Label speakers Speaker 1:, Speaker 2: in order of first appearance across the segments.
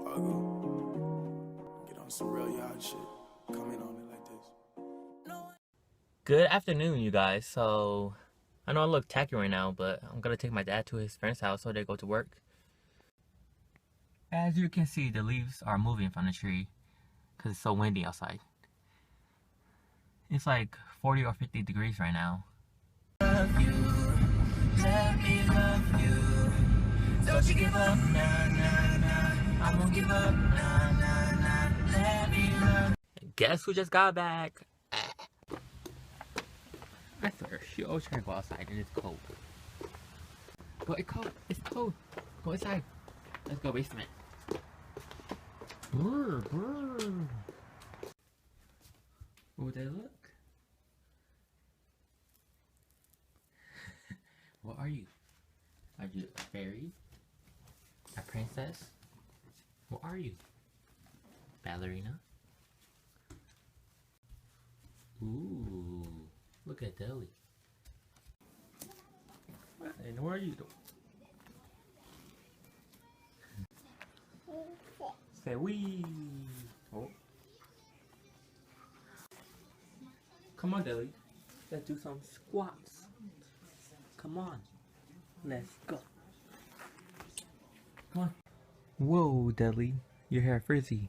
Speaker 1: before I go. Get on some real yard shit. Come in on it like this.
Speaker 2: Good afternoon, you guys. So, I know I look tacky right now, but I'm gonna take my dad to his friend's house so they go to work. As you can see, the leaves are moving from the tree because it's so windy outside. It's like 40 or 50 degrees right now. Love you, let me love you. Don't you give up, nah, nah, nah. I won't give up, nah, nah, nah. Let me love. Guess who just got back? I swear, she always trying to go outside and it's cold. But it's cold, it's cold. Go inside. Let's go basement. Brr, brr. What would they look? What are you? Are you a fairy? A princess? What are you? Ballerina? Ooh, look at Deli. And where are you? Say wee. Oh. Come on, Deli. Let's do some squats. Come on. Let's go. Come on. Whoa, Deli. Your hair frizzy.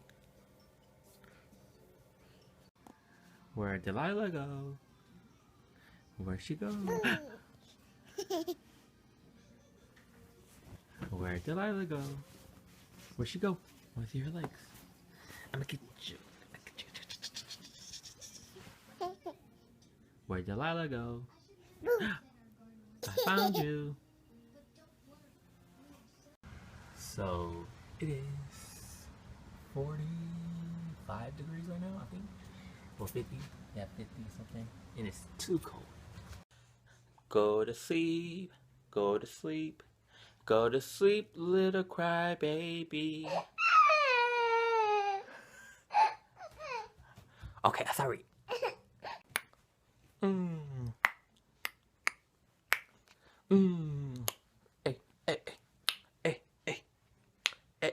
Speaker 2: Where'd Delilah go? Where'd she go? Where'd Delilah go? Where'd she go? I wanna see her legs. I'm gonna get you. Where'd Delilah go? I found you. So it is 45 degrees right now, I think. Or 50. Yeah, 50 something. And it's too cold. Go to sleep. Go to sleep. Go to sleep, little crybaby. Okay, sorry. Hey, hey, hey, hey, hey, hey,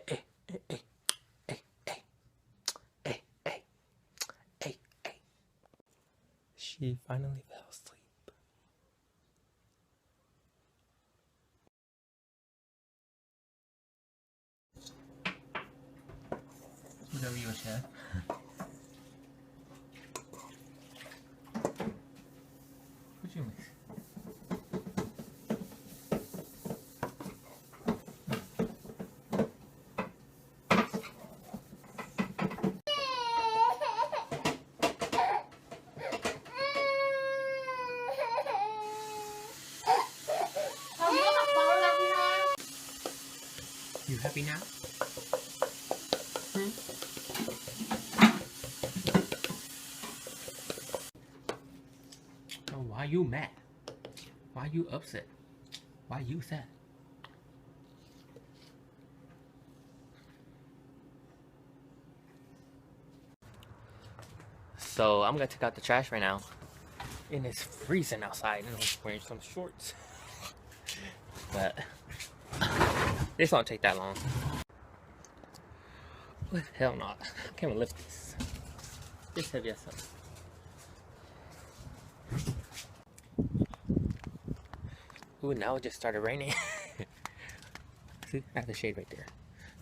Speaker 2: hey, hey, hey, hey, hey, hey, hey. She finally fell asleep. Whatever you, chef. What you mix? You happy now? Oh, why you mad? Why you upset? Why you sad? So I'm gonna take out the trash right now. And it's freezing outside and I'm wearing some shorts. But this won't take that long. Hell no. I can't even lift this. This heavy as something. Ooh, now it just started raining. See, I have the shade right there.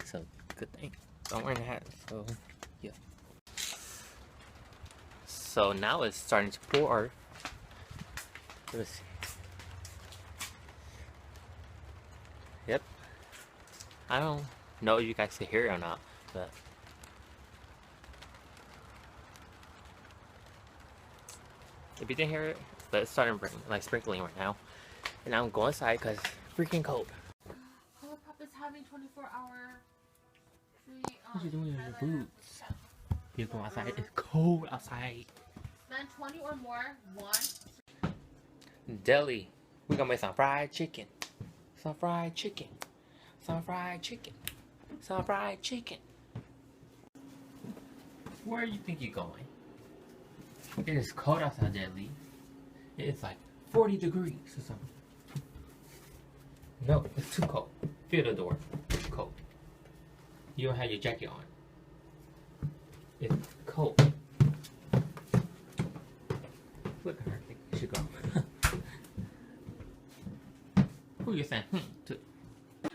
Speaker 2: So, good thing. Don't wear a hat, so, yeah. So now it's starting to pour. Let's see. Yep. I don't know if you guys can hear it or not, but if you didn't hear it, but it's starting like sprinkling right now. And I'm going inside because it's freaking cold.
Speaker 3: Colourpop is having 24-hour free.
Speaker 2: What you doing in your boots? You go outside. It's cold outside.
Speaker 3: Spend 20 or more. One.
Speaker 2: Deli. We're gonna make some fried chicken. Some fried chicken. Some fried chicken. Some fried chicken. Where do you think you're going? It is cold outside, Deli. It's like 40 degrees or something. No, it's too cold. Feel the door. It's cold. You don't have your jacket on. It's cold. Look at her. I think we should go. Who you saying to?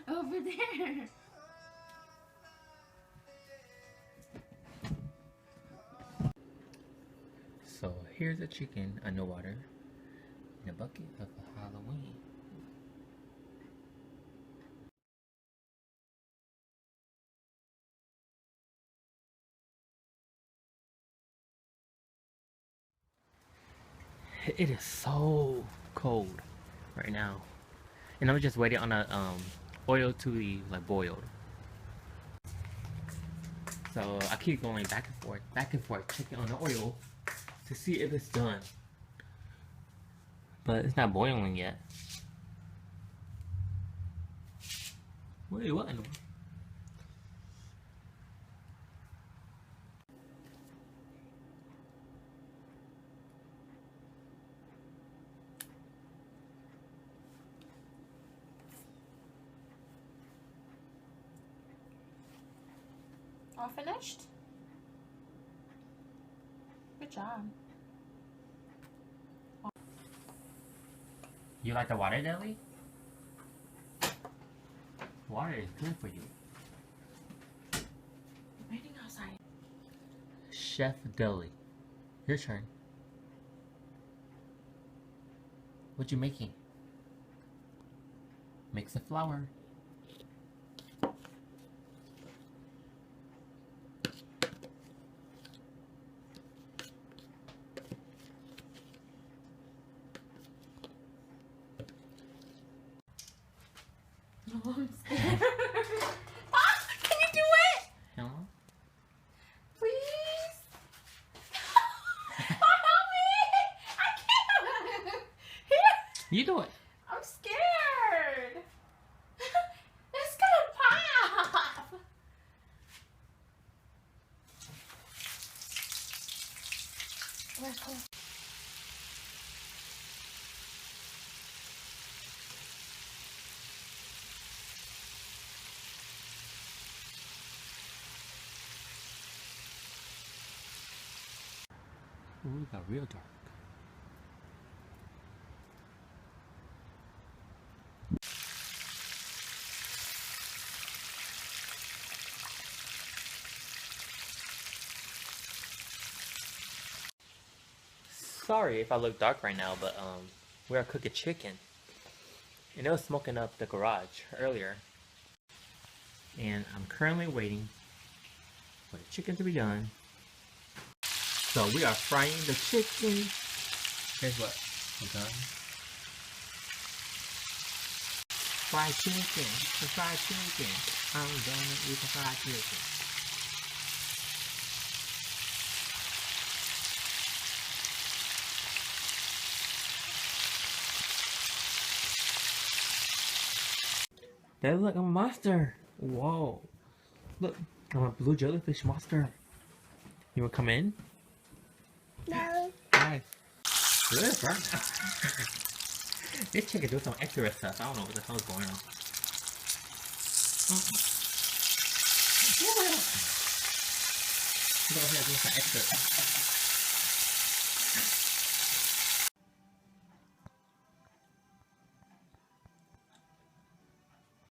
Speaker 3: Over there.
Speaker 2: So here's a chicken underwater in a bucket of Halloween. It is so cold right now, and I'm just waiting on a oil to be like boiled. So I keep going back and forth, checking on the oil to see if it's done. But it's not boiling yet. Wait, what in the...
Speaker 3: All finished? Good job.
Speaker 2: You like the water deli? Water is good for you.
Speaker 3: Waiting outside.
Speaker 2: Chef Deli. Your turn. What you making? Mix the flour.
Speaker 3: Oh, I'm scared. Ah, can you do it?
Speaker 2: Hello?
Speaker 3: Please? Help me! I can't!
Speaker 2: You do it.
Speaker 3: I'm scared! It's gonna pop! Where's home?
Speaker 2: Ooh, it got real dark. Sorry if I look dark right now, but we are cooking chicken. And it was smoking up the garage earlier. And I'm currently waiting for the chicken to be done. So we are frying the chicken. Here's what we're done. Fried chicken. The fried chicken. I'm gonna eat the fried chicken. That looks like a monster. Whoa. Look, I'm a blue jellyfish monster. You wanna come in?
Speaker 3: No.
Speaker 2: Hi. Look right now. This chicken doing some extra stuff. I don't know what the hell is going on. Go ahead, do some extra.